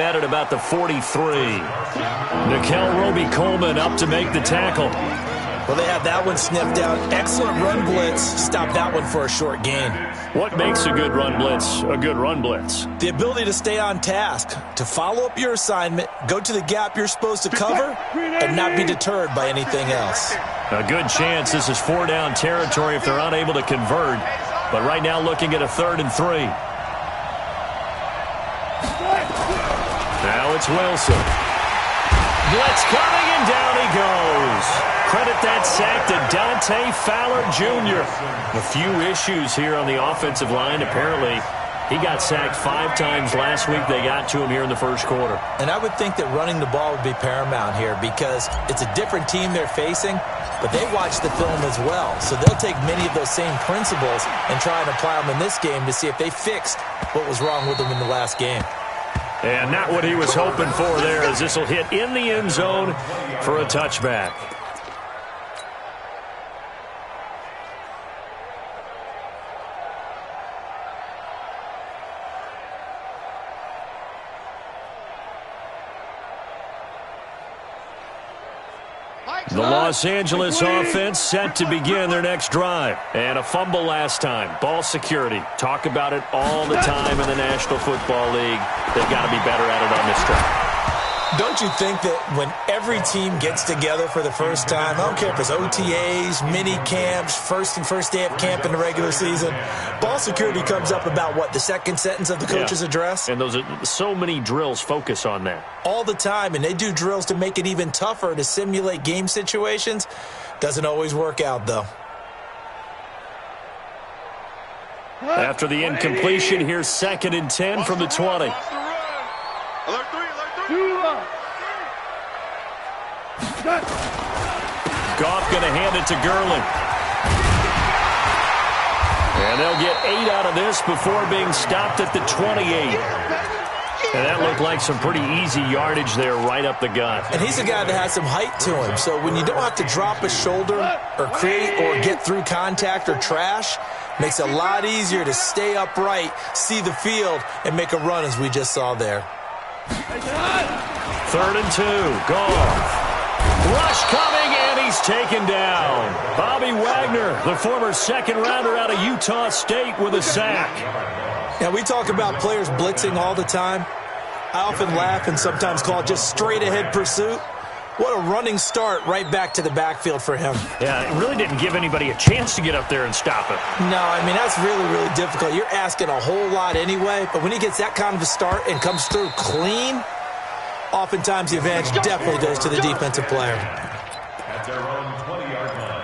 met at about the 43. Nickel Roby-Coleman up to make the tackle. Well, they had that one sniffed out. Excellent run blitz. Stopped that one for a short gain. What makes a good run blitz a good run blitz? The ability to stay on task, to follow up your assignment, go to the gap you're supposed to cover, and not be deterred by anything else. A good chance this is 4-down territory if they're unable to convert. But right now looking at a 3rd and 3. Now it's Wilson. Blitz coming, and down he goes. Credit that sack to Dante Fowler Jr. A few issues here on the offensive line. Apparently, he got sacked 5 times last week. They got to him here in the first quarter. And I would think that running the ball would be paramount here because it's a different team they're facing, but they watch the film as well. So they'll take many of those same principles and try and apply them in this game to see if they fixed what was wrong with them in the last game. And not what he was hoping for there, as this will hit in the end zone for a touchback. The Los Angeles offense set to begin their next drive. And a fumble last time. Ball security. Talk about it all the time in the National Football League. They've got to be better at it on this drive. Don't you think that when every team gets together for the first time, I don't care if it's OTAs, mini camps, first day of camp in the regular season, ball security comes up about, what, the second sentence of the coach's address? And those are so many drills focus on that. All the time, and they do drills to make it even tougher to simulate game situations. Doesn't always work out, though. After the incompletion, here's 2nd and 10 from the 20. Goff going to hand it to Gurley. And they'll get 8 out of this before being stopped at the 28. And that looked like some pretty easy yardage there right up the gut. And he's a guy that has some height to him. So when you don't have to drop a shoulder or create or get through contact or trash, makes it a lot easier to stay upright, see the field, and make a run as we just saw there. 3rd and 2. Goff. Rush coming, and he's taken down. Bobby Wagner, the former 2nd rounder out of Utah State, with a sack. Now, we talk about players blitzing all the time. I often laugh and sometimes call it just straight-ahead pursuit. What a running start right back to the backfield for him. Yeah, it really didn't give anybody a chance to get up there and stop it. No, I mean, that's really, really difficult. You're asking a whole lot anyway, but when he gets that kind of a start and comes through clean, oftentimes the advantage definitely goes to the defensive player. At their own 20-yard line.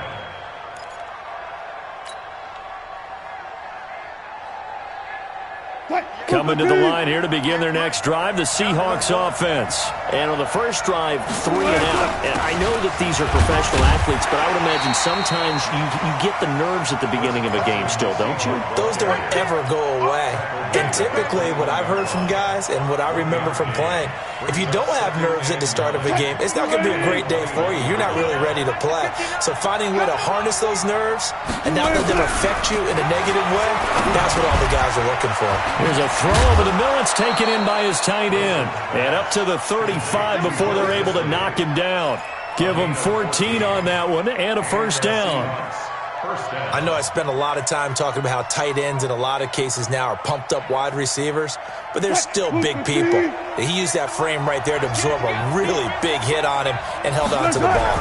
Coming to the line here to begin their next drive, the Seahawks offense. And on the first drive, 3 and out. And I know that these are professional athletes, but I would imagine sometimes you get the nerves at the beginning of a game still, don't you? Those don't ever go away. And typically what I've heard from guys and what I remember from playing, if you don't have nerves at the start of a game, it's not going to be a great day for you. You're not really ready to play. So finding a way to harness those nerves and not let them affect you in a negative way, that's what all the guys are looking for. Here's a throw over the middle. It's taken in by his tight end. And up to the 35 before they're able to knock him down. Give him 14 on that one and a first down. I know I spend a lot of time talking about how tight ends in a lot of cases now are pumped up wide receivers, but they're still big people. He used that frame right there to absorb a really big hit on him and held on to the ball.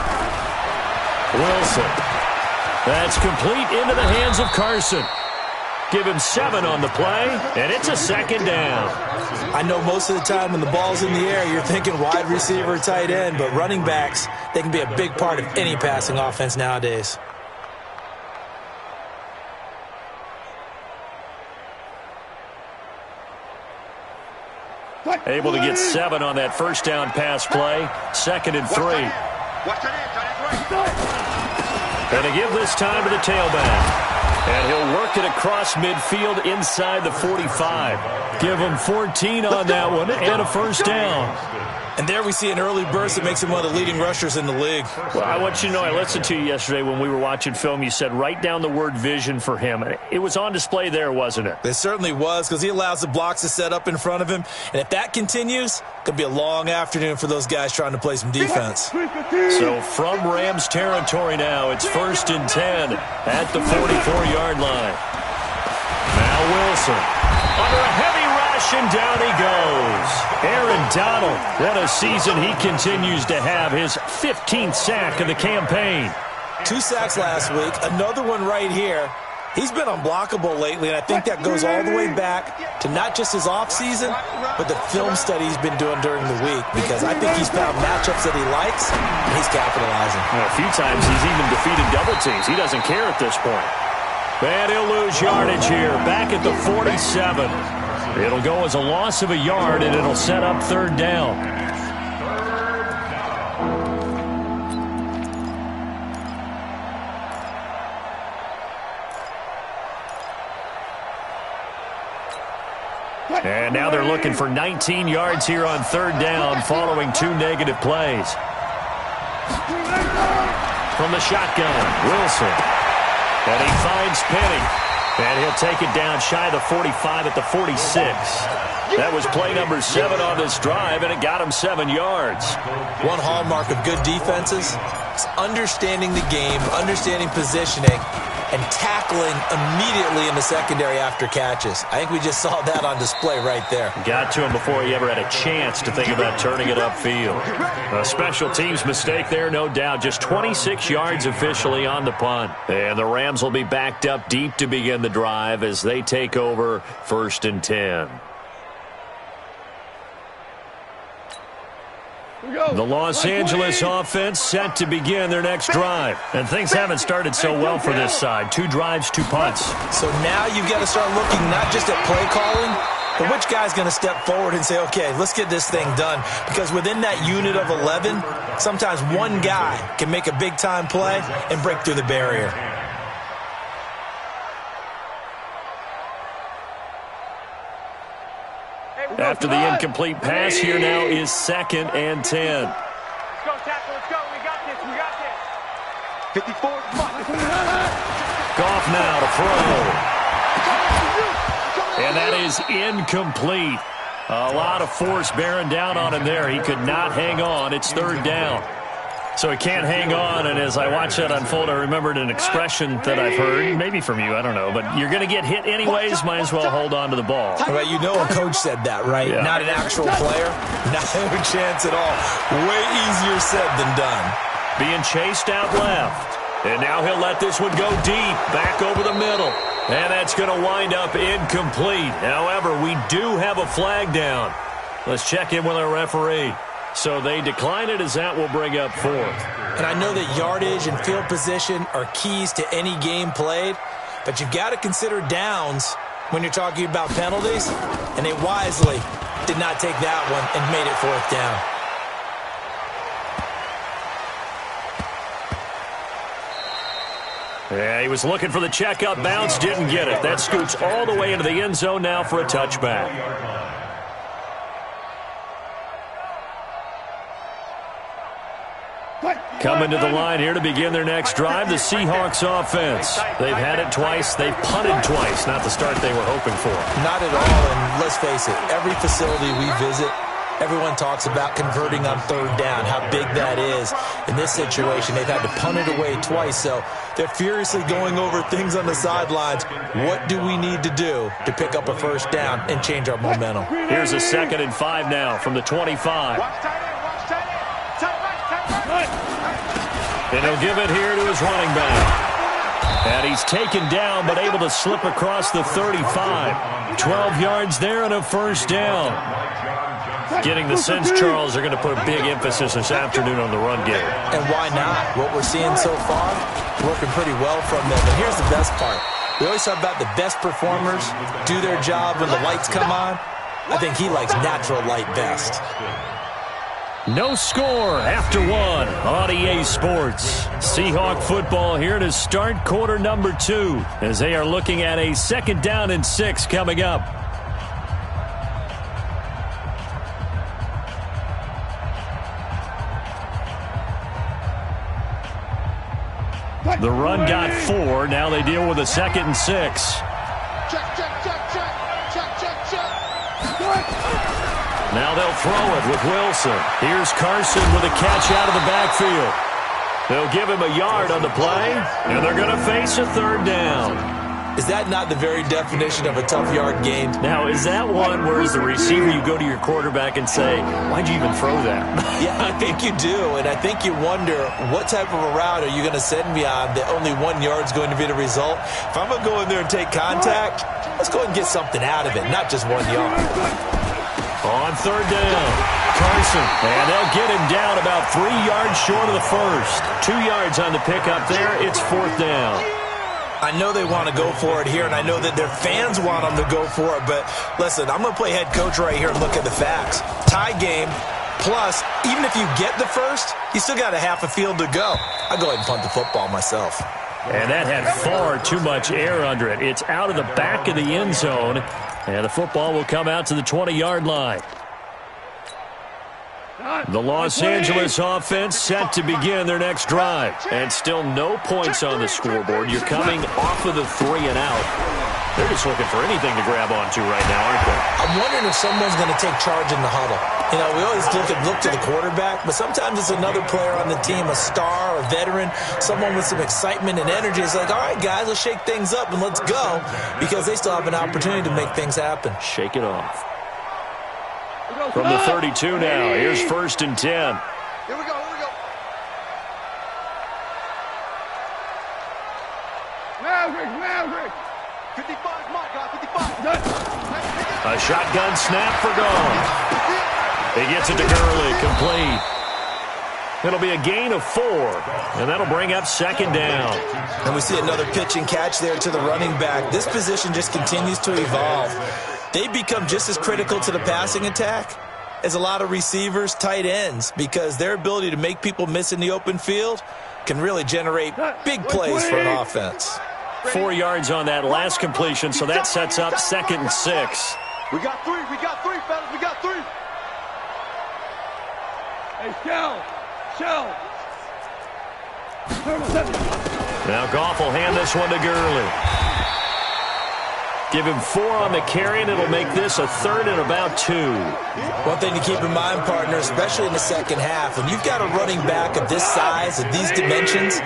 Wilson. That's complete into the hands of Carson. Give him 7 on the play, and it's a 2nd down. I know most of the time when the ball's in the air, you're thinking wide receiver, tight end, but running backs, they can be a big part of any passing offense nowadays. Able to get 7 on that first down pass play. 2nd and 3. And to give this time to the tailback. And he'll work it across midfield inside the 45. Give him 14 on that one and a first down. And there we see an early burst that makes him one of the leading rushers in the league. Well, I want you to know, I listened to you yesterday when we were watching film. You said write down the word vision for him. It was on display there, wasn't it? It certainly was, because he allows the blocks to set up in front of him. And if that continues, it could be a long afternoon for those guys trying to play some defense. So from Rams territory now, it's 1st and 10 at the 44-yard line. Now Wilson under a heavy rush, and down he goes. Aaron Donald, what a season he continues to have. His 15th sack of the campaign. 2 sacks last week, another one right here. He's been unblockable lately, and I think that goes all the way back to not just his offseason, but the film study he's been doing during the week, because I think he's found matchups that he likes, and he's capitalizing. Well, a few times he's even defeated double teams. He doesn't care at this point. And he'll lose yardage here, back at the 47. It'll go as a loss of a yard, and it'll set up 3rd down. And now they're looking for 19 yards here on 3rd down following 2 negative plays. From the shotgun, Wilson. And he finds Penny. And he'll take it down shy of the 45 at the 46. That was play number 7 on this drive, and it got him 7 yards. One hallmark of good defenses is understanding the game, understanding positioning, and tackling immediately in the secondary after catches. I think we just saw that on display right there. Got to him before he ever had a chance to think about turning it upfield. A special teams mistake there, no doubt. Just 26 yards officially on the punt. And the Rams will be backed up deep to begin the drive as they take over 1st and 10. The Los Angeles offense set to begin their next drive. And things haven't started so well for this side. 2 drives, 2 punts. So now you've got to start looking not just at play calling, but which guy's going to step forward and say, okay, let's get this thing done. Because within that unit of 11, sometimes one guy can make a big-time play and break through the barrier. After the incomplete pass, here now is 2nd and 10. Let's go, tackle. Let's go. We got this. We got this. 54. Goff now to throw. And that is incomplete. A lot of force bearing down on him there. He could not hang on. It's 3rd down. So he can't hang on, and as I watch that unfold, I remembered an expression that I've heard, maybe from you, I don't know, but you're going to get hit anyways, might as well hold on to the ball. Well, you know a coach said that, right? Yeah. Not an actual player. Not a chance at all. Way easier said than done. Being chased out left. And now he'll let this one go deep, back over the middle. And that's going to wind up incomplete. However, we do have a flag down. Let's check in with our referee. So they decline it, as that will bring up 4th. And I know that yardage and field position are keys to any game played, but you've got to consider downs when you're talking about penalties, and they wisely did not take that one and made it 4th down. Yeah, he was looking for the checkup bounce, didn't get it. That scoots all the way into the end zone now for a touchback. Coming to the line here to begin their next drive, the Seahawks offense. They've had it twice. They've punted twice. Not the start they were hoping for. Not at all, and let's face it, every facility we visit, everyone talks about converting on 3rd down, how big that is. In this situation, they've had to punt it away twice, so they're furiously going over things on the sidelines. What do we need to do to pick up a 1st down and change our momentum? Here's a 2nd and 5 now from the 25. And he'll give it here to his running back. And he's taken down, but able to slip across the 35. 12 yards there and a 1st down. Getting the sense, Charles, are going to put a big emphasis this afternoon on the run game. And why not? What we're seeing so far, working pretty well from them. And here's the best part. We always talk about the best performers do their job when the lights come on. I think he likes natural light best. No score after one on EA Sports. Seahawk football here to start quarter number 2 as they are looking at a 2nd down and 6 coming up. The run got 4. Now they deal with a 2nd and 6. Now they'll throw it with Wilson. Here's Carson with a catch out of the backfield. They'll give him a yard on the play, and they're going to face a 3rd down. Is that not the very definition of a tough yard gain? Now, is that one where as the receiver you go to your quarterback and say, why'd you even throw that? Yeah, I think you do, and I think you wonder what type of a route are you going to send me on that only 1 yard's going to be the result? If I'm going to go in there and take contact, let's go ahead and get something out of it, not just 1 yard. On 3rd down, Carson, and they'll get him down about 3 yards short of the first. 2 yards on the pickup there. It's 4th down. I know they want to go for it here, and I know that their fans want them to go for it, but listen, I'm going to play head coach right here and look at the facts. Tie game, plus, even if you get the first, you still got a half a field to go. I'll go ahead and punt the football myself. And that had far too much air under it. It's out of the back of the end zone, and the football will come out to the 20-yard line. The Los Angeles offense set to begin their next drive. And still no points on the scoreboard. You're coming off of the 3 and out. They're just looking for anything to grab onto right now, aren't they? I'm wondering if someone's going to take charge in the huddle. You know, we always look to the quarterback, but sometimes it's another player on the team, a star, a veteran, someone with some excitement and energy. It's like, all right, guys, let's shake things up and let's go, because they still have an opportunity to make things happen. Shake it off. From the 32 now, here's 1st and 10. Here we go. Maverick. 55, my God, 55. A shotgun snap for Gone. He gets it to Gurley, complete. It'll be a gain of 4, and that'll bring up 2nd down. And we see another pitch and catch there to the running back. This position just continues to evolve. They become just as critical to the passing attack as a lot of receivers, tight ends, because their ability to make people miss in the open field can really generate big plays for an offense. 4 yards on that last completion, so that sets up 2nd and 6. We got 3, fellas, we got 3. Hey, Shell. Now Goff will hand this one to Gurley. Give him 4 on the carry, and it'll make this a 3rd and about 2. One thing to keep in mind, partner, especially in the second half, when you've got a running back of this size, of these dimensions,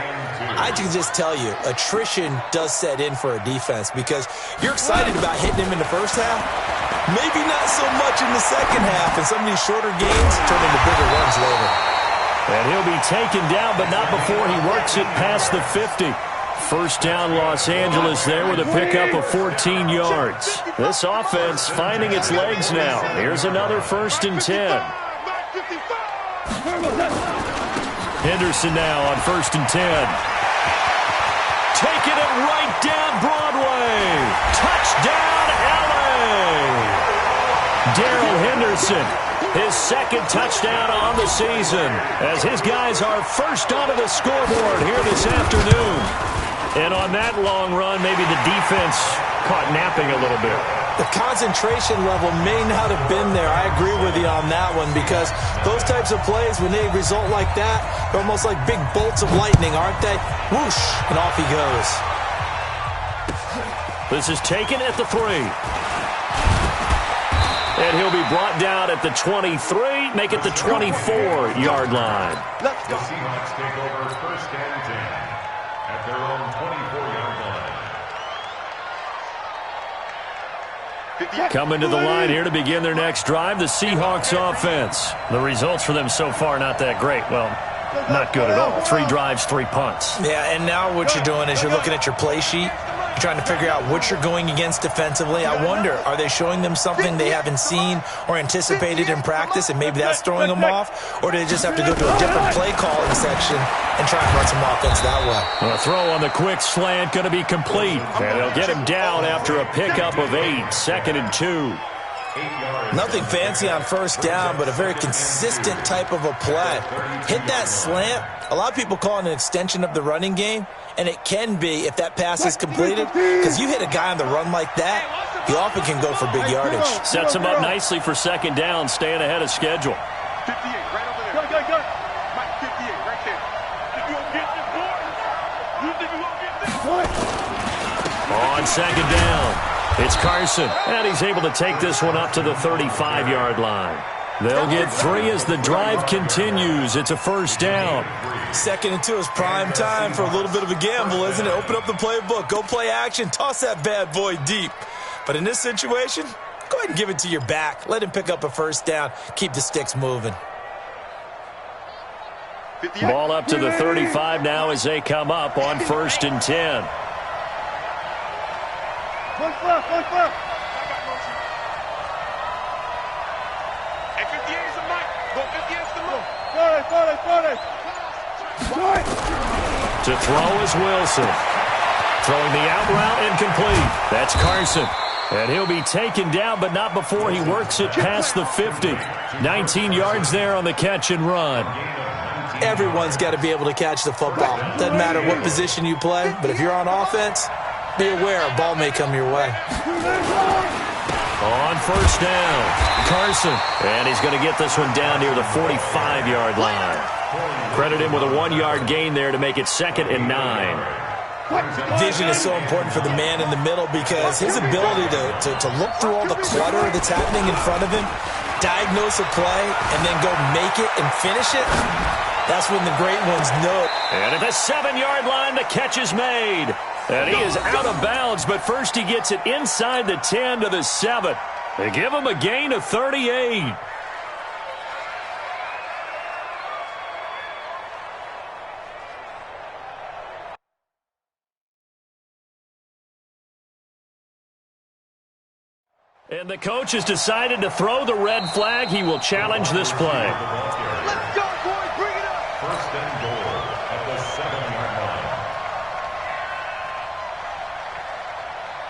I can just tell you, attrition does set in for a defense, because you're excited about hitting him in the first half, maybe not so much in the second half, and some of these shorter games turn into bigger runs later. And he'll be taken down, but not before he works it past the 50. 1st down, Los Angeles there with a pickup of 14 yards. This offense finding its legs now. Here's another 1st and 10. Henderson now on 1st and 10. Taking it right down Broadway. Touchdown, LA. Darrell Henderson, his 2nd touchdown on the season, as his guys are first onto the scoreboard here this afternoon. And on that long run, maybe the defense caught napping a little bit. The concentration level may not have been there. I agree with you on that one, because those types of plays, when they result like that, they're almost like big bolts of lightning, aren't they? Whoosh, and off he goes. This is taken at the 3. And he'll be brought down at the 23, make it the 24-yard line. The Seahawks take over 1st and 10 at their own 24-yard line. Coming to the line here to begin their next drive, the Seahawks offense. The results for them so far not that great. Well, not good at all. 3 drives, 3 punts. Yeah, and now what you're doing is you're looking at your play sheet. You're trying to figure out what you're going against defensively. I wonder, are they showing them something they haven't seen or anticipated in practice, and maybe that's throwing them off? Or do they just have to go to a different play calling section and try and run some offense that way? A throw on the quick slant going to be complete. And they'll get him down after a pickup of 8, 2nd and 2. Nothing fancy on first down, but a very consistent type of a play. Hit that slant. A lot of people call it an extension of the running game, and it can be if that pass is completed, because you hit a guy on the run like that, he often can go for big yardage. Sets him up nicely for second down, staying ahead of schedule. 58, right over there. Go. Mike, 58, right there. If you don't get this, boy, you think you won't get this? On second down, it's Carson, and he's able to take this one up to the 35-yard line. They'll get 3 as the drive continues. It's a first down. 2nd and 2 is prime time for a little bit of a gamble, isn't it? Open up the playbook, go play action, toss that bad boy deep. But in this situation, go ahead and give it to your back. Let him pick up a first down. Keep the sticks moving. Ball up to the 35 now as they come up on 1st and 10. Push left. Hey, 58 is the mic. Go 58 is the mic. To throw is Wilson. Throwing the out route incomplete. That's Carson. And he'll be taken down, but not before he works it past the 50. 19 yards there on the catch and run. Everyone's got to be able to catch the football. Doesn't matter what position you play, but if you're on offense, be aware a ball may come your way. On first down, Carson. And he's going to get this one down near the 45-yard line. Credit him with a 1-yard gain there to make it 2nd and 9. Vision is so important for the man in the middle because his ability to look through all the clutter that's happening in front of him, diagnose a play, and then go make it and finish it, that's when the great ones know. And at the 7-yard line, the catch is made. And he is out of bounds, but first he gets it inside the 10 to the 7. They give him a gain of 38. And the coach has decided to throw the red flag. He will challenge this play. Let's go, boys. Bring it up. 1st and goal at the 7-yard line.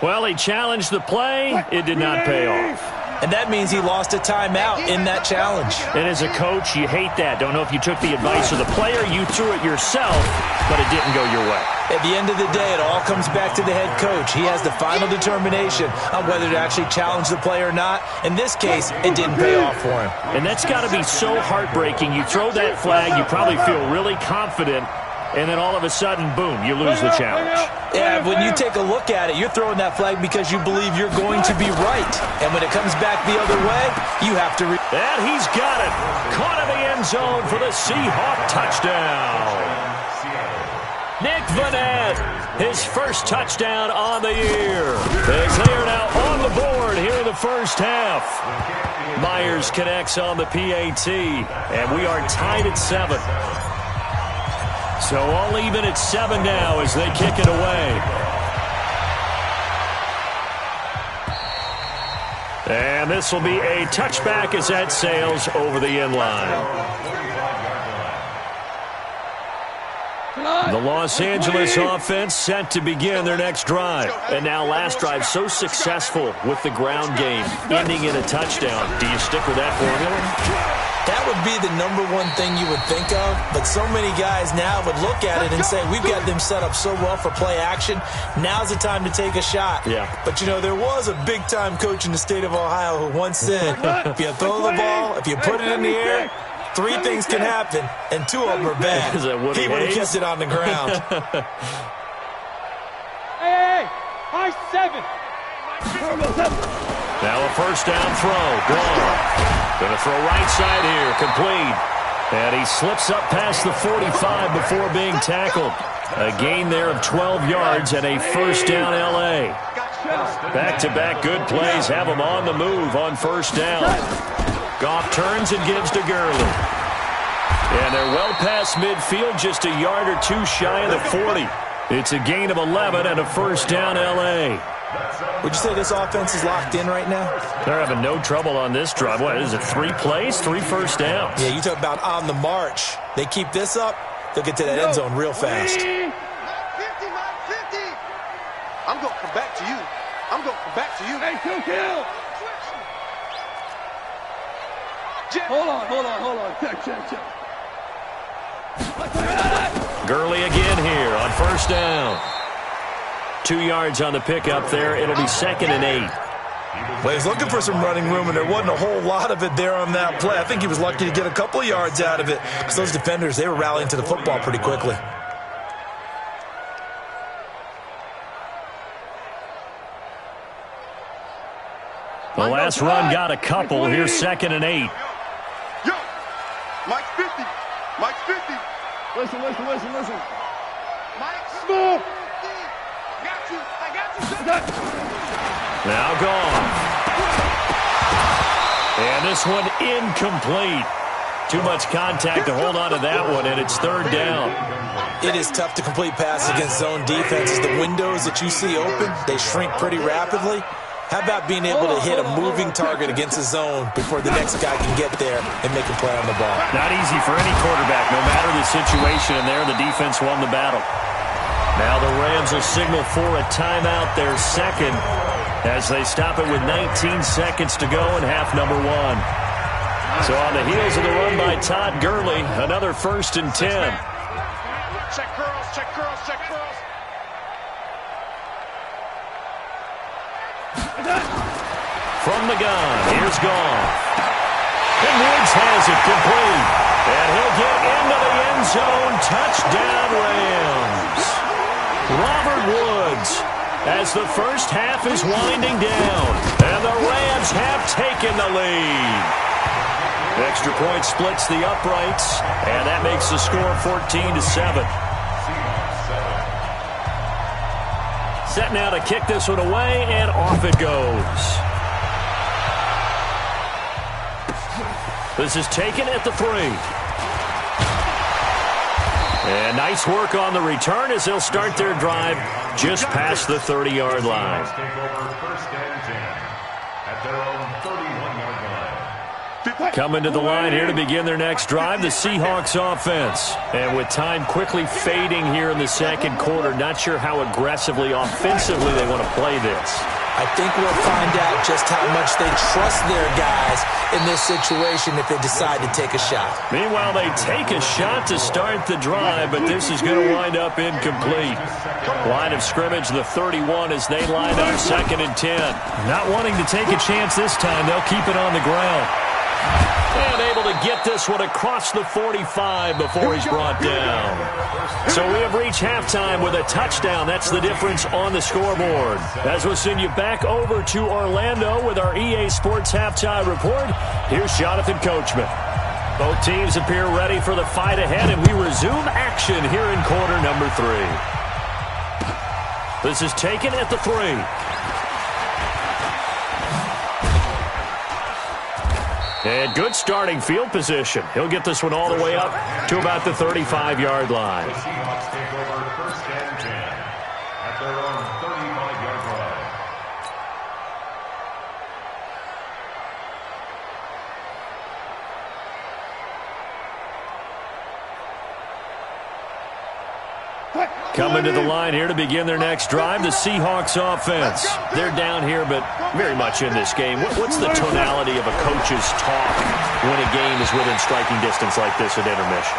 Well, he challenged the play. It did not pay off. And that means he lost a timeout in that challenge. And as a coach, you hate that. Don't know if you took the advice of the player. You threw it yourself, but it didn't go your way. At the end of the day, it all comes back to the head coach. He has the final determination on whether to actually challenge the play or not. In this case, it didn't pay off for him. And that's got to be so heartbreaking. You throw that flag, you probably feel really confident, and then all of a sudden, boom, you lose the challenge. Yeah, when you take a look at it, you're throwing that flag because you believe you're going to be right. And when it comes back the other way, you have to... And he's got it. Caught in the end zone for the Seahawk touchdown. Nick Vanette, his first touchdown on the year. As they are now on the board here in the first half. Myers connects on the PAT, and we are tied at 7. So all even at 7 now as they kick it away. And this will be a touchback as that sails over the end line. The Los Angeles offense set to begin their next drive. And now last drive so successful with the ground game, ending in a touchdown. Do you stick with that formula? That would be the #1 thing you would think of, but so many guys now would look at it and say, we've got them set up so well for play action, now's the time to take a shot. Yeah. But, you know, there was a big-time coach in the state of Ohio who once said, if you throw the ball, if you put it in the air, 3 things can happen, and 2 of them are bad. He would have kept it on the ground. Hey, high 7. Now a first down throw. Gone. Going to throw right side here. Complete. And he slips up past the 45 before being tackled. A gain there of 12 yards and a first down L.A. Back-to-back good plays have him on the move on first down. Goff turns and gives to Gurley. And they're well past midfield, just a yard or 2 shy of the 40. It's a gain of 11 and a first down L.A. Would you say this offense is locked in right now? They're having no trouble on this drive. What is it, 3 plays, 3 first downs? Yeah, you talk about on the march. They keep this up, they'll get to that end zone real fast. 50. I'm going to come back to you. I'm going to come back to you. Hey, 2 kill. Hold on. Check. Gurley again here on first down. 2 yards on the pickup there. It'll be 2nd and 8. Well, he's looking for some running room, and there wasn't a whole lot of it there on that play. I think he was lucky to get a couple of yards out of it because those defenders, they were rallying to the football pretty quickly. The last run got a couple. Here's 2nd and 8. Yo, Mike's 50. Listen. Mike, smooth. I got you. Now gone. And this one incomplete. Too much contact to hold on to that one, and it's 3rd down. It is tough to complete passes against zone defenses. The windows that you see open, they shrink pretty rapidly. How about being able to hit a moving target against a zone before the next guy can get there and make a play on the ball? Not easy for any quarterback, no matter the situation, and there the defense won the battle. Now the Rams will signal for a timeout, their second, as they stop it with 19 seconds to go in half number 1. So on the heels of the run by Todd Gurley, another 1st and 10. Check curls. From the gun, here's Goff. And Woods has it complete. And he'll get into the end zone. Touchdown, Rams. Robert Woods, as the first half is winding down. And the Rams have taken the lead. Extra point splits the uprights. And that makes the score 14-7. Set now to kick this one away, and off it goes. This is taken at the 3. And nice work on the return as they'll start their drive just past the 30-yard line. Take over 1st and 10 at their own 31-yard line. Coming to the line here to begin their next drive, the Seahawks offense. And with time quickly fading here in the second quarter, not sure how aggressively, offensively they want to play this. I think we'll find out just how much they trust their guys in this situation if they decide to take a shot. Meanwhile, they take a shot to start the drive, but this is going to wind up incomplete. Line of scrimmage, the 31, as they line up 2nd and 10. Not wanting to take a chance this time, they'll keep it on the ground. And able to get this one across the 45 before he's brought down. So we have reached halftime with a touchdown. That's the difference on the scoreboard. As we'll send you back over to Orlando with our EA Sports Halftime Report, here's Jonathan Coachman. Both teams appear ready for the fight ahead, and we resume action here in quarter number 3. This is taken at the 3. And good starting field position. He'll get this one all the way up to about the 35-yard line. The Seahawks take over 1st and 10 at their own 35-yard line. Coming to the line here to begin their next drive, the Seahawks offense. They're down here, but very much in this game. What's the tonality of a coach's talk when a game is within striking distance like this at intermission?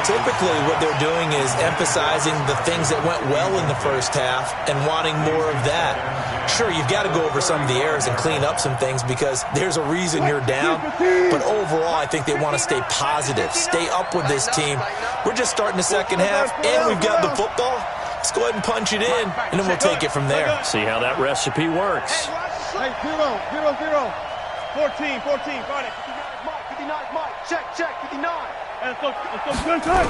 Typically, what they're doing is emphasizing the things that went well in the first half and wanting more of that. Sure, you've got to go over some of the errors and clean up some things because there's a reason you're down. But overall, I think they want to stay positive, stay up with this team. We're just starting the second half, and we've got the football. Let's go ahead and punch it in, and then we'll take it from there. See how that recipe works. Hey, 0, 0, 0. 14, Friday. 59, Mike. Check, 59. And let's go, good time.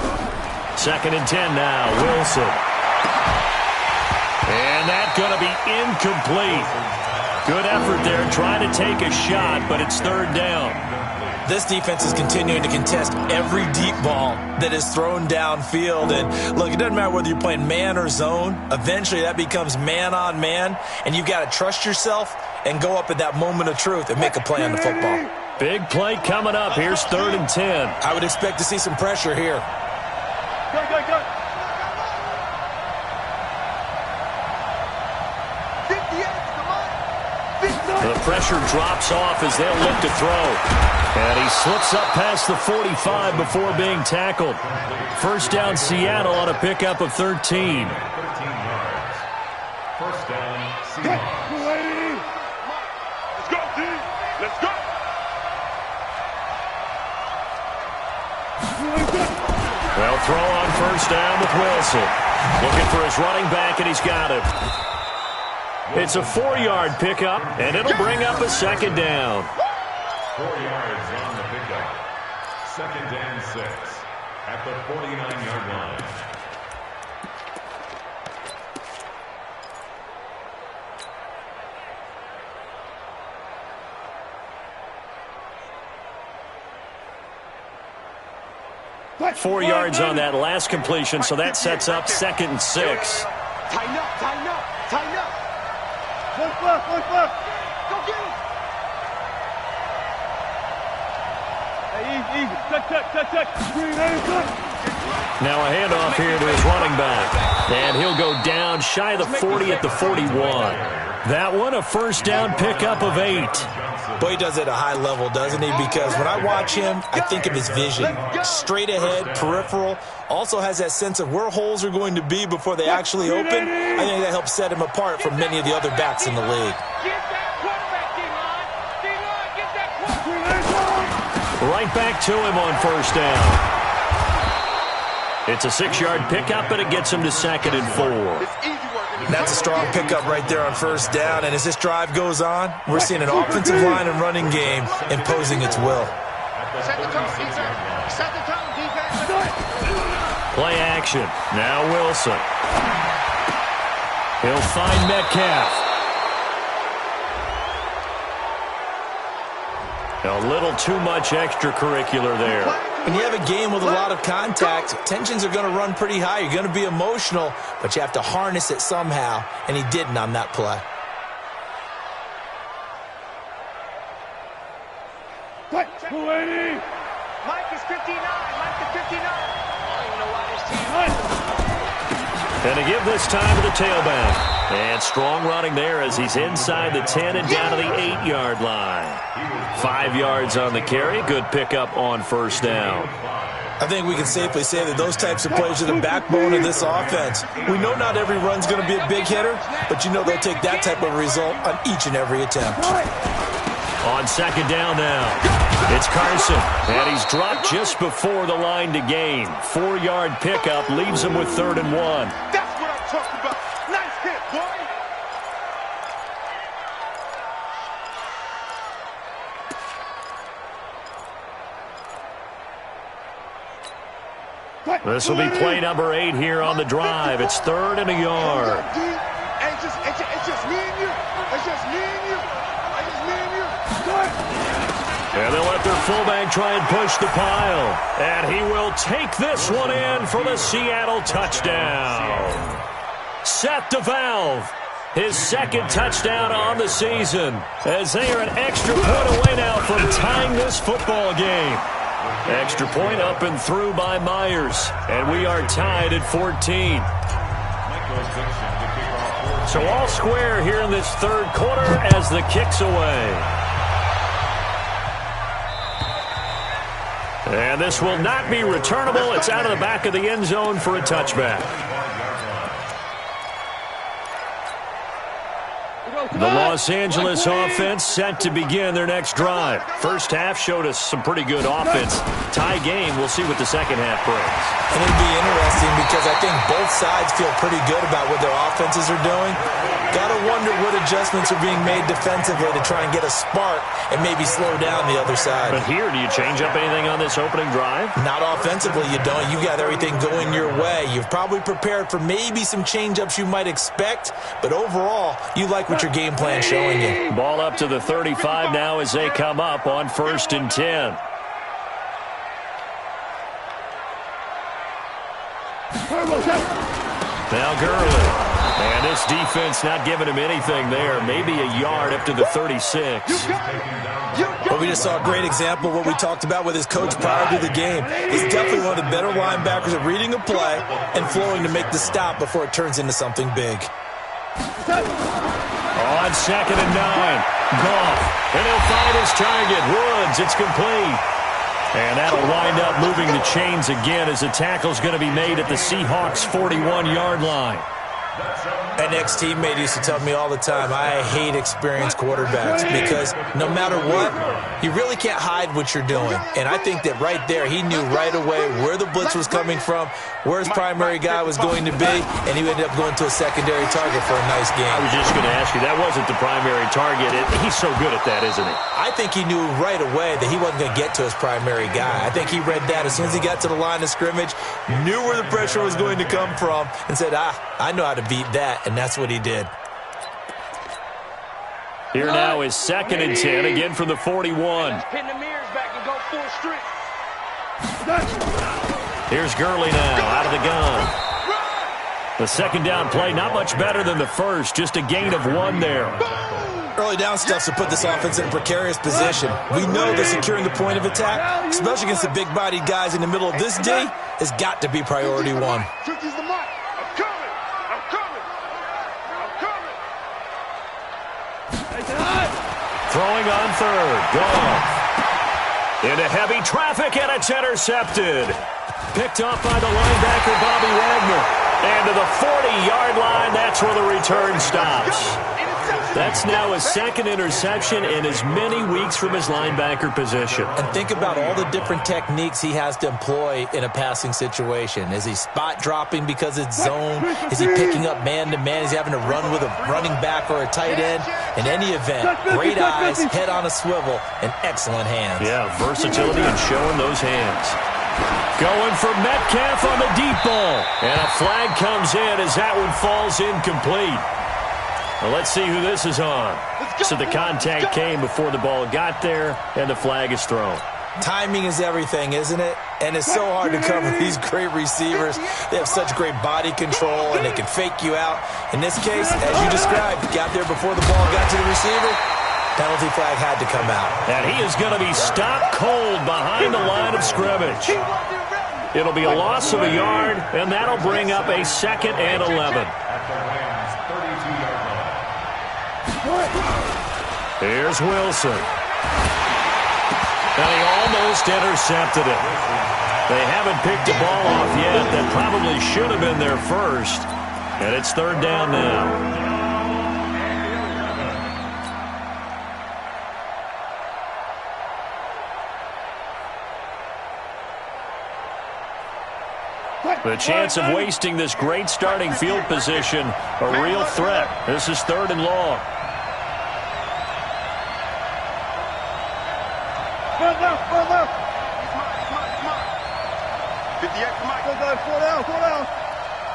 2nd and 10 now, Wilson. And that's going to be incomplete. Good effort there, trying to take a shot, but it's 3rd down. This defense is continuing to contest every deep ball that is thrown downfield. And look, it doesn't matter whether you're playing man or zone. Eventually, that becomes man on man, and you've got to trust yourself and go up at that moment of truth and make a play on the football. Big play coming up. Here's 3rd and 10. I would expect to see some pressure here. Go. The pressure drops off as they'll look to throw. And he slips up past the 45 before being tackled. First down, Seattle on a pickup of 13. 13 yards. First down, Seahawks. Let's go, D. Let's go. Well, throw on first down with Wilson. Looking for his running back, and he's got him. It's a 4-yard pickup, and it'll bring up a second down. 4 yards on the pickup. Second and 6 at the 49-yard line. But 4 yards on that last completion, so that sets up 2nd and 6. Tighten up, tighten up, tighten up. One plus. Go get him. Hey, easy. Touch. Now a handoff here to his running back. And he'll go down shy of the 40 at the 41. That one a first down pickup of 8. Boy, he does it at a high level, doesn't he? Because when I watch him, I think of his vision. Straight ahead, peripheral. Also has that sense of where holes are going to be before they actually open. I think that helps set him apart from many of the other backs in the league. Get that quarterback, D-line. D-line, get that quarterback. Right back to him on first down. It's a 6-yard pickup, but it gets him to 2nd and 4. It's easy work. That's a strong pickup right there on first down. And as this drive goes on, we're seeing an offensive line and running game imposing its will. Set the tone, defense. Set the tone, defense. Play action. Now Wilson. He'll find Metcalf. A little too much extracurricular there. When you have a game with a lot of contact, tensions are going to run pretty high. You're going to be emotional, but you have to harness it somehow, and he didn't on that play. Mike is 59. Mike is 59. I don't even know why this team. And to give this time to the tailback. And strong running there as he's inside the 10 and down to the 8-yard line. 5 yards on the carry. Good pickup on first down. I think we can safely say that those types of plays are the backbone of this offense. We know not every run's going to be a big hitter, but you know they'll take that type of result on each and every attempt. On second down now, it's Carson, and he's dropped just before the line to gain. 4-yard pickup leaves him with 3rd and 1. That's what I'm talking about. Nice hit, boy. This will be play number 8 here on the drive. It's 3rd and a yard. It's just me and you. It's just me and you. It's just me and you. And they'll let their fullback try and push the pile. And he will take this one in for the Seattle touchdown. Seth DeValve, his 2nd touchdown on the season, as they are an extra point away now from tying this football game. Extra point up and through by Myers, and we are tied at 14. So all square here in this 3rd quarter as the kick's away. And this will not be returnable. It's out of the back of the end zone for a touchback. The Los Angeles offense set to begin their next drive. First half showed us some pretty good offense. Tie game, we'll see what the second half brings. And it'll be interesting because I think both sides feel pretty good about what their offenses are doing. Got to wonder what adjustments are being made defensively to try and get a spark and maybe slow down the other side. But here, do you change up anything on this opening drive? Not offensively, you don't. You got everything going your way. You've probably prepared for maybe some change-ups you might expect, but overall, you like what your game plan showing you. Ball up to the 35 now as they come up on 1st and 10. Now Gurley. And this defense not giving him anything there. Maybe a yard up to the 36. But we just saw a great example of what we talked about with his coach prior to the game. He's definitely one of the better linebackers at reading a play and flowing to make the stop before it turns into something big. On 2nd and 9, Goff. And he'll find his target. Woods, it's complete. And that'll wind up moving the chains again as the tackle's going to be made at the Seahawks' 41-yard line. An ex-teammate used to tell me all the time, I hate experienced quarterbacks because no matter what, you really can't hide what you're doing. And I think that right there, he knew right away where the blitz was coming from, where his primary guy was going to be, and he ended up going to a secondary target for a nice game. I was just going to ask you, that wasn't the primary target. He's so good at that, isn't he? I think he knew right away that he wasn't going to get to his primary guy. I think he read that as soon as he got to the line of scrimmage, knew where the pressure was going to come from, and said, I know how to beat that, and that's what he did. Here now is 2nd and 10, again from the 41. Pin the mirrors back and go full strength. Here's Gurley now, out of the gun. The second down play, not much better than the first, just a gain of 1 there. Early down stuff to put this offense in a precarious position. We know that securing the point of attack, especially against the big-bodied guys in the middle of this D, has got to be priority 1. Tricksy's the mic. I'm coming. I'm coming. I'm coming. Throwing on third, Goff. Into heavy traffic, and it's intercepted. Picked off by the linebacker, Bobby Wagner. And to the 40-yard line, that's where the return stops. That's now his 2nd interception in as many weeks from his linebacker position. And think about all the different techniques he has to employ in a passing situation. Is he spot dropping because it's zone? Is he picking up man-to-man? Is he having to run with a running back or a tight end? In any event, great eyes, head on a swivel, and excellent hands. Yeah, versatility and showing those hands. Going for Metcalf on the deep ball. And a flag comes in as that one falls incomplete. Well, let's see who this is on. So the contact came before the ball got there, and the flag is thrown. Timing is everything, isn't it? And it's so hard to cover these great receivers. They have such great body control, and they can fake you out. In this case, as you described, got there before the ball got to the receiver. Penalty flag had to come out. And he is going to be stopped cold behind the line of scrimmage. It'll be a loss of a yard, and that'll bring up a 2nd and 11. Here's Wilson. And he almost intercepted it. They haven't picked the ball off yet. That probably should have been their first. And it's 3rd down now. The chance of wasting this great starting field position, a real threat. This is 3rd and long. Go left. 58 to Mike. Go, 4 down.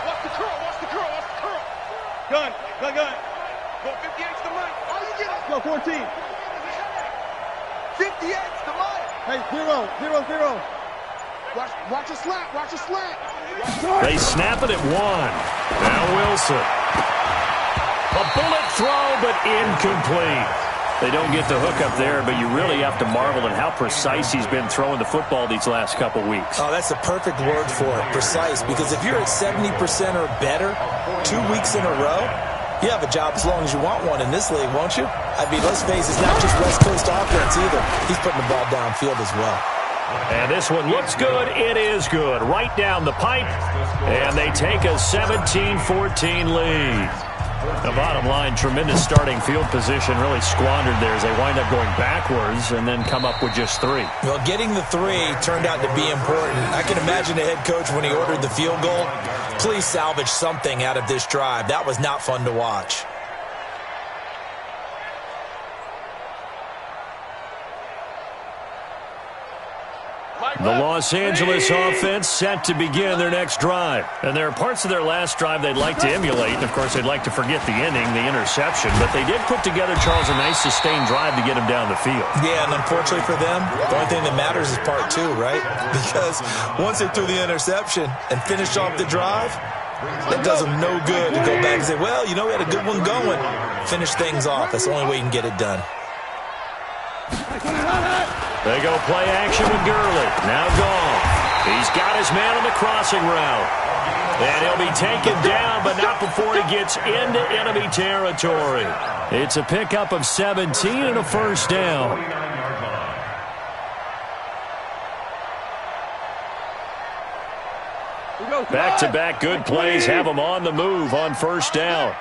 Watch the curl. Gun. Go 58 to Mike. Oh, you get it. Go 14. 58 to Mike. Hey, 0. Watch a slant. They snap it at 1. Now Wilson. A bullet throw, but incomplete. They don't get the hook up there, but you really have to marvel at how precise he's been throwing the football these last couple weeks. Oh, that's the perfect word for it, precise, because if you're at 70% or better 2 weeks in a row, you have a job as long as you want one in this league, won't you? I mean, let's face it, it's not just West Coast offense either. He's putting the ball downfield as well. And this one looks good. It is good. Right down the pipe, and they take a 17-14 lead. The bottom line, tremendous starting field position, really squandered there as they wind up going backwards and then come up with just 3. Well, getting the 3 turned out to be important. I can imagine the head coach when he ordered the field goal. Please salvage something out of this drive. That was not fun to watch. The Los Angeles offense set to begin their next drive. And there are parts of their last drive they'd like to emulate. And, of course, they'd like to forget the inning, the interception. But they did put together, Charles, a nice sustained drive to get him down the field. Yeah, and unfortunately for them, the only thing that matters is part 2, right? Because once they threw the interception and finished off the drive, that does them no good to go back and say, well, you know, we had a good one going. Finish things off. That's the only way you can get it done. They go play action with Gurley. Now Goff. He's got his man on the crossing route. And he'll be taken down, but not before he gets into enemy territory. It's a pickup of 17 and a first down. Back-to-back good plays have him on the move on first down.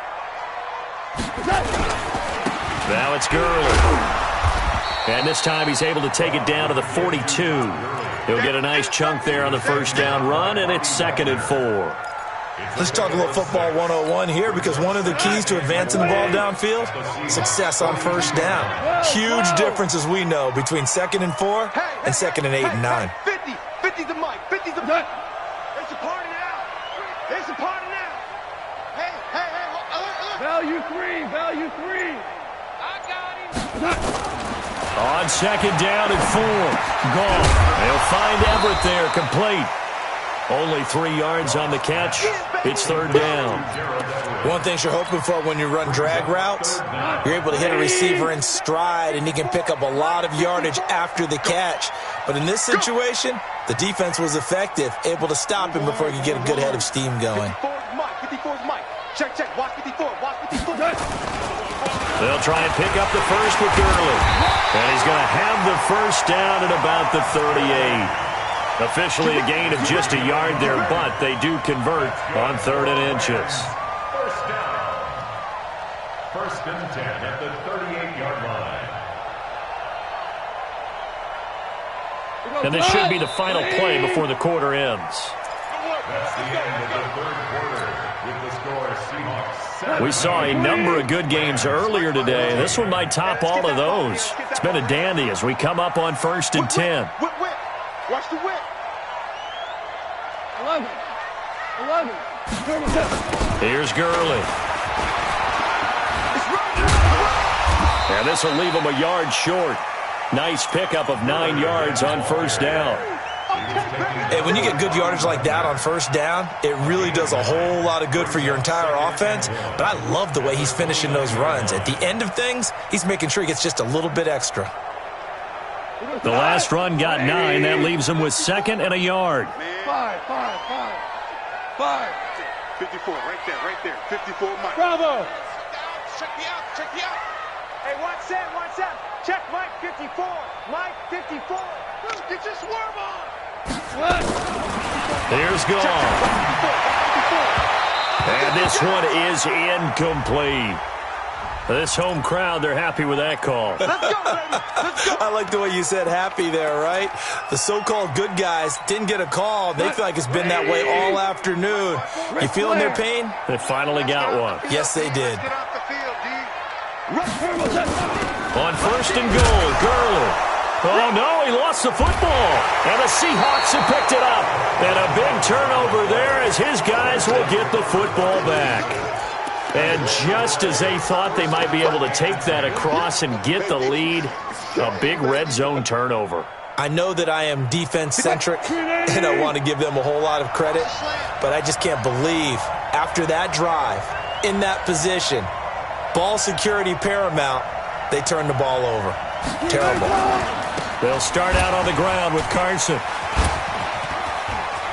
Now it's Gurley. And this time he's able to take it down to the 42. He'll get a nice chunk there on the first down run, and it's 2nd and 4. Let's talk a little football 101 here, because one of the keys to advancing the ball downfield, success on first down. Huge difference, as we know, between 2nd and 4 and 2nd and 8 and 9. 50's the mic. 50's the mic. It's a party now. It's a party now. Hey. Value three. I got him. On 2nd down and 4. Gone. They'll find Everett there, complete. Only 3 yards on the catch. It's 3rd down. One thing you're hoping for when you run drag routes, you're able to hit a receiver in stride, and he can pick up a lot of yardage after the catch. But in this situation, the defense was effective, able to stop him before he could get a good head of steam going. 54's Mike. Check. Watch 54. They'll try and pick up the first with Gurley. And he's going to have the first down at about the 38. Officially a gain of just a yard there, but they do convert on 3rd and inches. First down. 1st and 10 at the 38-yard line. And this should be the final play before the quarter ends. That's the end of the 3rd quarter with the score Seahawks 7. We saw a number of good games earlier today. This one might top all of those. It's been a dandy as we come up on 1st and 10. Whip. Watch the whip. 11. Here's Gurley. And this will leave him a yard short. Nice pickup of 9 yards on first down. And when you get good yardage like that on first down, it really does a whole lot of good for your entire offense. But I love the way he's finishing those runs. At the end of things, he's making sure he gets just a little bit extra. The last run got 9. That leaves him with 2nd and a yard. 5. 54, right there. 54, Mike. Bravo. Check me out. Hey, watch that. Check Mike 54. Mike 54. Get your swerve on. Here's gone. And this one is incomplete. This home crowd, they're happy with that call. Let's go, baby. Let's go. I like the way you said happy there, right? The so-called good guys didn't get a call. They feel like it's been that way all afternoon. You feeling their pain? They finally got one. Yes, they did. Get off the field, D. On 1st and goal, Gurley. Oh, no, he lost the football. And the Seahawks have picked it up. And a big turnover there as his guys will get the football back. And just as they thought they might be able to take that across and get the lead, a big red zone turnover. I know that I am defense-centric, and I want to give them a whole lot of credit, but I just can't believe after that drive, in that position, ball security paramount, they turned the ball over. Terrible. They'll start out on the ground with Carson.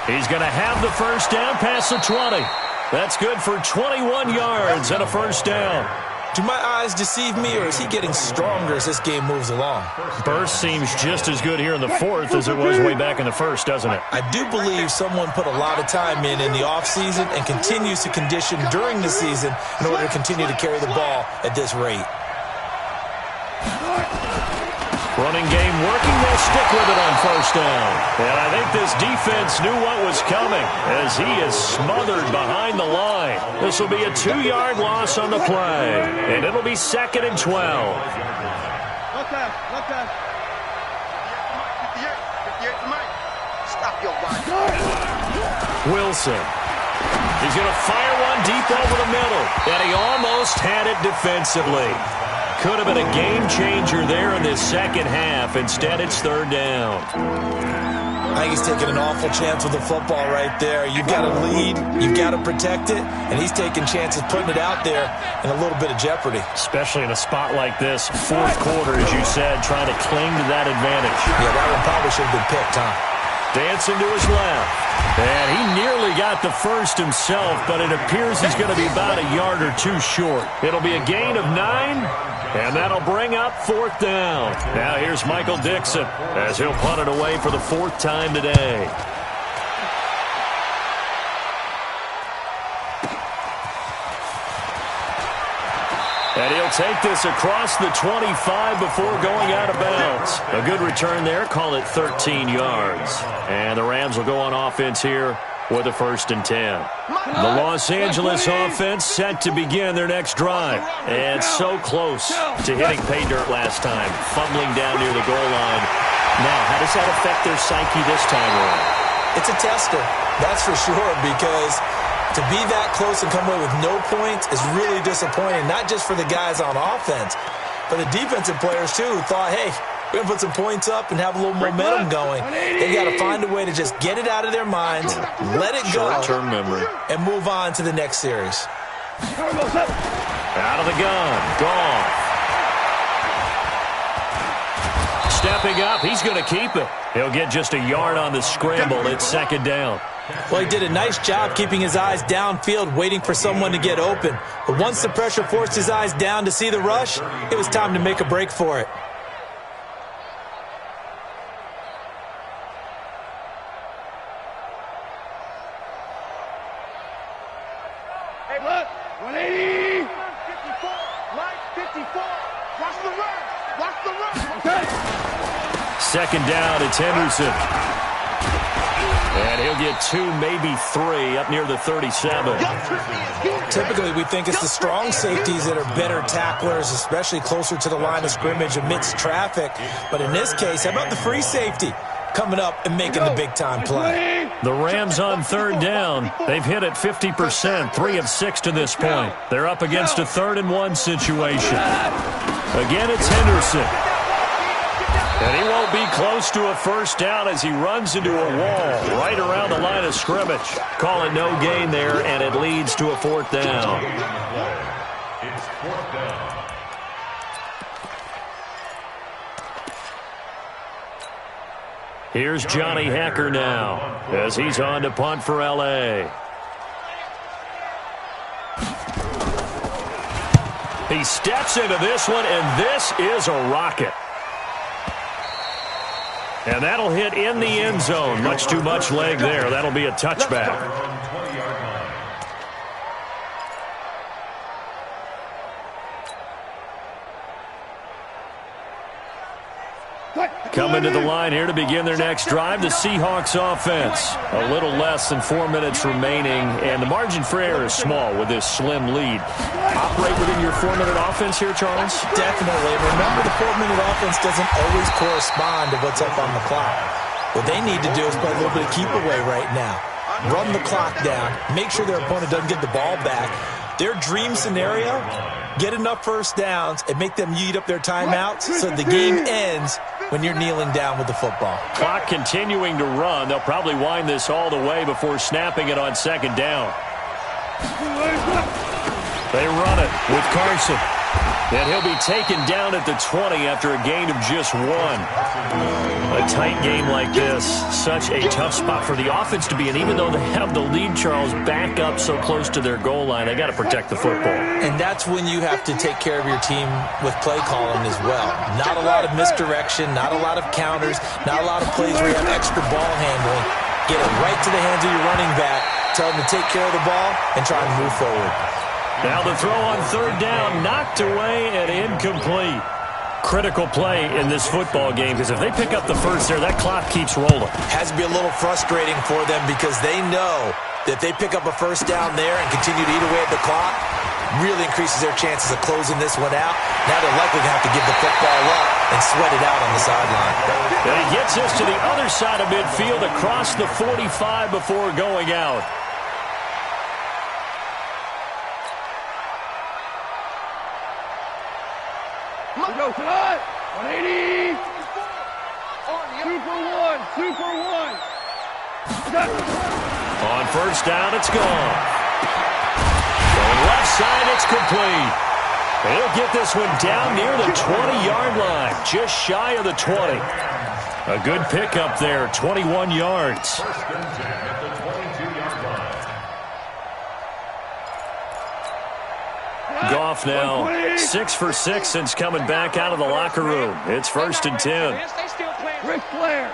He's going to have the first down past the 20. That's good for 21 yards and a first down. Do my eyes deceive me, or is he getting stronger as this game moves along? Burst seems just as good here in the 4th as it was way back in the 1st, doesn't it? I do believe someone put a lot of time in the offseason and continues to condition during the season in order to continue to carry the ball at this rate. Running game working. They'll stick with it on first down. And I think this defense knew what was coming as he is smothered behind the line. This will be a 2-yard loss on the play. And it'll be 2nd and 12. Left time. 58 Mike. Stop your body. Wilson. He's going to fire one deep over the middle. And he almost had it defensively. Could have been a game changer there in this second half. Instead, it's 3rd down. I think he's taking an awful chance with the football right there. You've got to lead, you've got to protect it, and he's taking chances putting it out there in a little bit of jeopardy. Especially in a spot like this, 4th quarter, as you said, trying to cling to that advantage. Yeah, that one probably should have been picked, huh? Dancing to his left. And he nearly got the first himself, but it appears he's going to be about a yard or two short. It'll be a gain of 9, and that'll bring up 4th down. Now here's Michael Dixon as he'll punt it away for the 4th time today. And he'll take this across the 25 before going out of bounds. A good return there. Call it 13 yards. And the Rams will go on offense here with a 1st and 10. The Los Angeles offense set to begin their next drive. And so close to hitting pay dirt last time. Fumbling down near the goal line. Now, how does that affect their psyche this time around? It's a tester, that's for sure, because to be that close and come away with no points is really disappointing, not just for the guys on offense, but the defensive players, too, who thought, hey, we're going to put some points up and have a little momentum going. They've got to find a way to just get it out of their minds, let it go, short-term memory, and move on to the next series. Out of the gun, gone. Stepping up, he's going to keep it. He'll get just a yard on the scramble. It's 2nd down. Well, he did a nice job keeping his eyes downfield, waiting for someone to get open. But once the pressure forced his eyes down to see the rush, it was time to make a break for it. Hey, look, 180. 54, Mike, 54. Watch the run. Watch the run. Okay. 2nd down, it's Henderson. And he'll get 2, maybe 3, up near the 37. Typically, we think it's the strong safeties that are better tacklers, especially closer to the line of scrimmage amidst traffic. But in this case, how about the free safety coming up and making the big-time play? The Rams on 3rd down. They've hit it 50%, 3 of 6 to this point. They're up against a 3rd and 1 situation. Again, it's Henderson. And he won't be close to a 1st down as he runs into a wall right around the line of scrimmage. Calling no gain there, and it leads to a 4th down. It's 4th down. Here's Johnny Hacker now as he's on to punt for L.A. He steps into this one, and this is a rocket. And that'll hit in the end zone. Much too much leg there. That'll be a touchback. Coming to the line here to begin their next drive, the Seahawks offense. A little less than 4 minutes remaining, and the margin for error is small with this slim lead. Operate within your 4-minute offense here, Charles? Definitely. Remember, the 4-minute offense doesn't always correspond to what's up on the clock. What they need to do is play a little bit of keep away right now. Run the clock down. Make sure their opponent doesn't get the ball back. Their dream scenario, get enough 1st downs and make them eat up their timeouts so the game ends when you're kneeling down with the football. Clock continuing to run. They'll probably wind this all the way before snapping it on 2nd down. They run it with Carson. And he'll be taken down at the 20 after a gain of just 1. A tight game like this, such a tough spot for the offense to be in. Even though they have the lead, Charles, back up so close to their goal line, they got to protect the football. And that's when you have to take care of your team with play calling as well. Not a lot of misdirection, not a lot of counters, not a lot of plays where you have extra ball handling. Get it right to the hands of your running back, tell them to take care of the ball, and try and move forward. Now the throw on 3rd down, knocked away and incomplete. Critical play in this football game, because if they pick up the first there, that clock keeps rolling. Has to be a little frustrating for them because they know that they pick up a 1st down there and continue to eat away at the clock, really increases their chances of closing this one out. Now they're likely going to have to give the football up and sweat it out on the sideline. And he gets us to the other side of midfield across the 45 before going out. We go tonight. 180. 2 for 1. 2 for 1. On 1st down, it's gone. On the left side, it's complete. He'll get this one down near the 20-yard line, just shy of the 20. A good pickup there, 21 yards. First and 10 at the 22-yard line. Goff now 6 for 6 since coming back out of the locker room. It's first and 10. Ric Flair.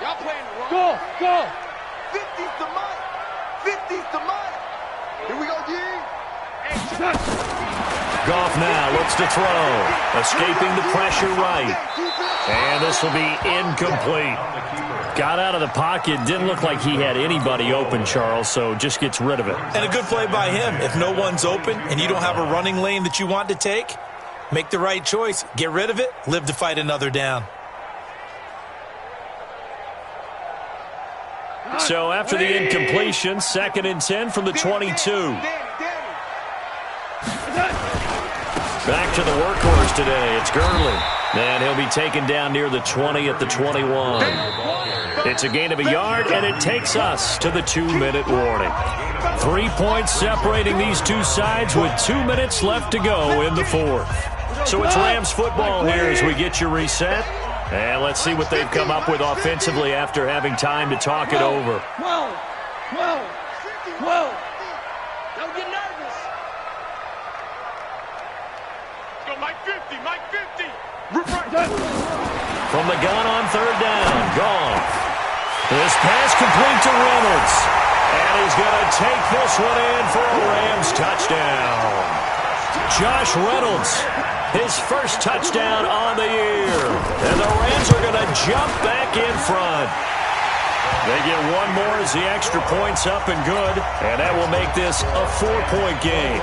Y'all playing the wrong. Go. 50's the mic. 50's the mic. Here we go, G. Goff now looks to throw. Escaping the pressure right. And this will be incomplete. Got out of the pocket. Didn't look like he had anybody open, Charles, so just gets rid of it. And a good play by him. If no one's open and you don't have a running lane that you want to take, make the right choice. Get rid of it. Live to fight another down. So after the incompletion, second and 10 from the 22. Back to the workhorse today. It's Gurley. And he'll be taken down near the 20 at the 21. It's a gain of a yard, and it takes us to the 2-minute warning. 3 points separating these two sides with 2 minutes left to go in the fourth. So it's Rams football here as we get you reset. And let's see what they've come up with offensively after having time to talk it over. 12. Don't get nervous. Go, Mike 50. From the gun on third down, Goff. This pass complete to Reynolds. And he's going to take this one in for a Rams touchdown. Josh Reynolds, his first touchdown on the year. And the Rams are going to jump back in front. They get one more as the extra point's up and good. And that will make this a 4-point game.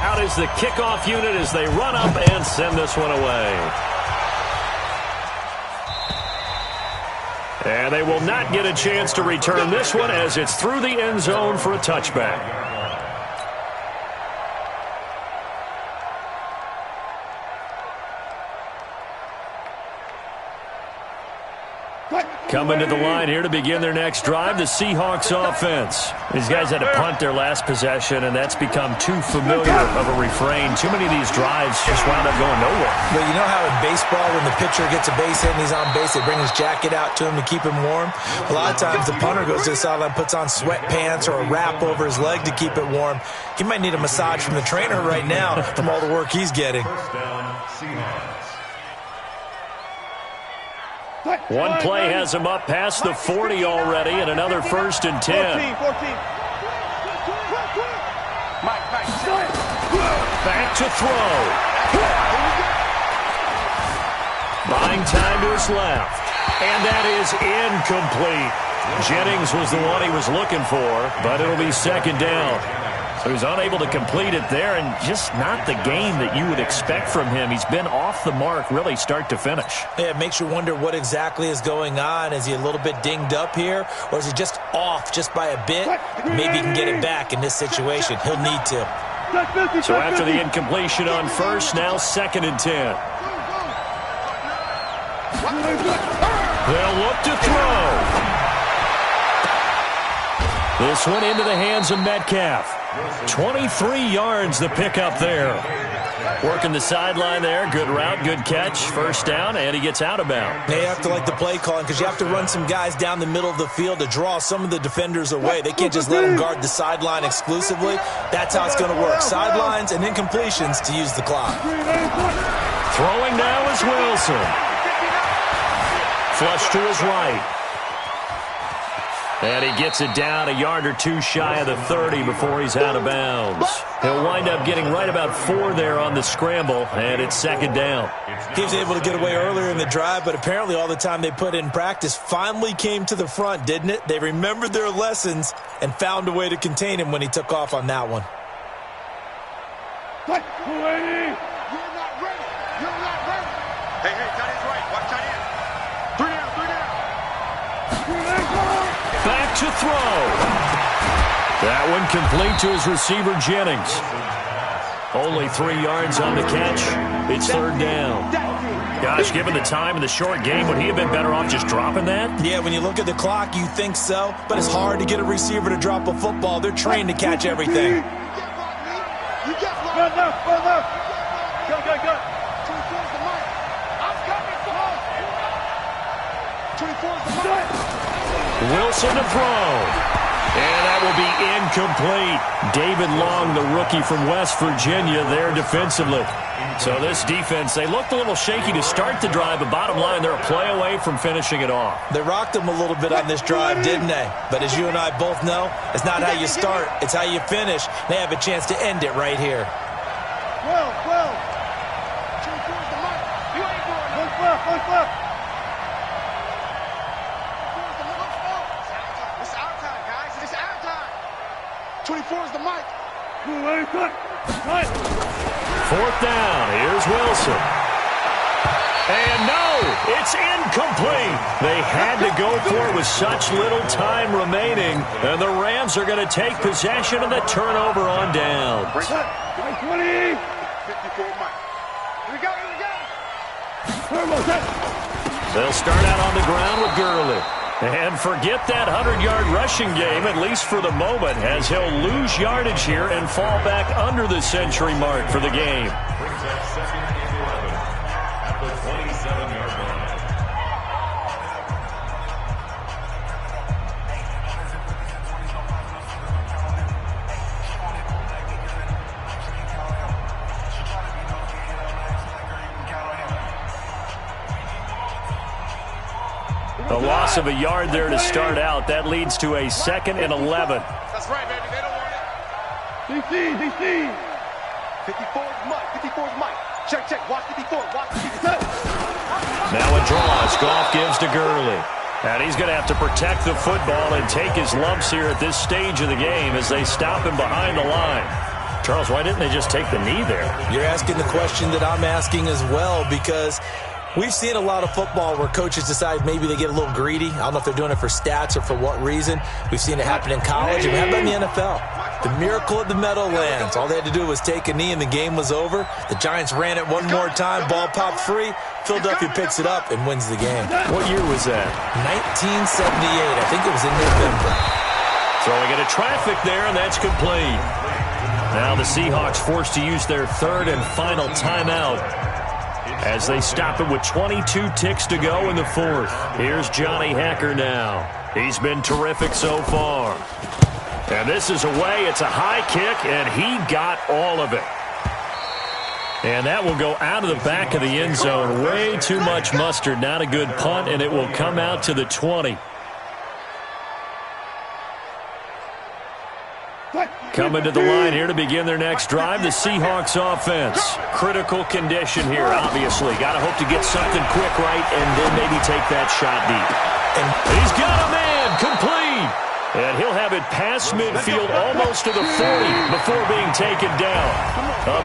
Out is the kickoff unit as they run up and send this one away. And they will not get a chance to return this one as it's through the end zone for a touchback. Coming to the line here to begin their next drive, the Seahawks offense. These guys had to punt their last possession, and that's become too familiar of a refrain. Too many of these drives just wound up going nowhere. Well, you know how in baseball, when the pitcher gets a base hit and he's on base, they bring his jacket out to him to keep him warm? A lot of times the punter goes to the sideline, puts on sweatpants or a wrap over his leg to keep it warm. He might need a massage from the trainer right now from all the work he's getting. First down, Seahawks. One play has him up past the 40 already, and another first and 10. 14. Back to throw. Buying time to his left. And that is incomplete. Jennings was the one he was looking for, but it'll be second down. So he's unable to complete it there, and just not the game that you would expect from him. He's been off the mark really start to finish. Yeah, it makes you wonder what exactly is going on. Is he a little bit dinged up here, or is he just off just by a bit? Maybe he can get it back in this situation. He'll need to. So after the incompletion on first, now second and 10. They'll look to throw. This one into the hands of Metcalf. 23 yards the pickup there. Working the sideline there. Good route, good catch. First down, and he gets out of bounds. They have to like the play calling because you have to run some guys down the middle of the field to draw some of the defenders away. They can't just let them guard the sideline exclusively. That's how it's going to work. Sidelines and incompletions to use the clock. Throwing now is Wilson. Flush to his right. And he gets it down a yard or two shy of the 30 before he's out of bounds. He'll wind up getting right about 4 there on the scramble, and it's second down. He was able to get away earlier in the drive, but apparently all the time they put in practice finally came to the front, didn't it? They remembered their lessons and found a way to contain him when he took off on that one. You're not ready. Hey, tight end's right. Watch tight end. 3 down. Back to throw. That one complete to his receiver, Jennings. Only 3 yards on the catch. It's third down. Gosh, given the time in the short game, would he have been better off just dropping that? Yeah, when you look at the clock, you think so. But it's hard to get a receiver to drop a football. They're trained to catch everything. Go. Wilson to throw. And that will be incomplete. David Long, the rookie from West Virginia, there defensively. So this defense, they looked a little shaky to start the drive, but bottom line, they're a play away from finishing it off. They rocked them a little bit on this drive, didn't they? But as you and I both know, it's not how you start, it's how you finish. They have a chance to end it right here. Well. 24 is the mic. You ain't going. Look. 24 is the mic. Fourth down. Here's Wilson. And no, it's incomplete. They had to go for it with such little time remaining. And the Rams are going to take possession of the turnover on downs. 54 mic. Here we go. They'll start out on the ground with Gurley. And forget that 100-yard rushing game, at least for the moment, as he'll lose yardage here and fall back under the century mark for the game. Brings up second and 11 at the 27-yard line. A loss of a yard there to start out. That leads to a 2nd and 11. That's right, baby. They don't want it. DC. 54 is Mike. 54 is Mike. Check. Watch 54. Now it draws. Goff gives to Gurley. And he's going to have to protect the football and take his lumps here at this stage of the game as they stop him behind the line. Charles, why didn't they just take the knee there? You're asking the question that I'm asking as well, because we've seen a lot of football where coaches decide maybe they get a little greedy. I don't know if they're doing it for stats or for what reason. We've seen it happen in college, and we have it in the NFL. The miracle of the Meadowlands. All they had to do was take a knee, and the game was over. The Giants ran it one more time. Ball popped free. Philadelphia picks it up and wins the game. What year was that? 1978. I think it was in November. Throwing into traffic there, and that's complete. Now the Seahawks forced to use their third and final timeout as they stop it with 22 ticks to go in the fourth. Here's Johnny Hacker now. He's been terrific so far. And this is away. It's a high kick, and he got all of it. And that will go out of the back of the end zone. Way too much mustard. Not a good punt, and it will come out to the 20. Coming to the line here to begin their next drive, the Seahawks offense. Critical condition here, obviously. Got to hope to get something quick right and then maybe take that shot deep. And he's got a man, complete. And he'll have it past midfield almost to the 40 before being taken down. A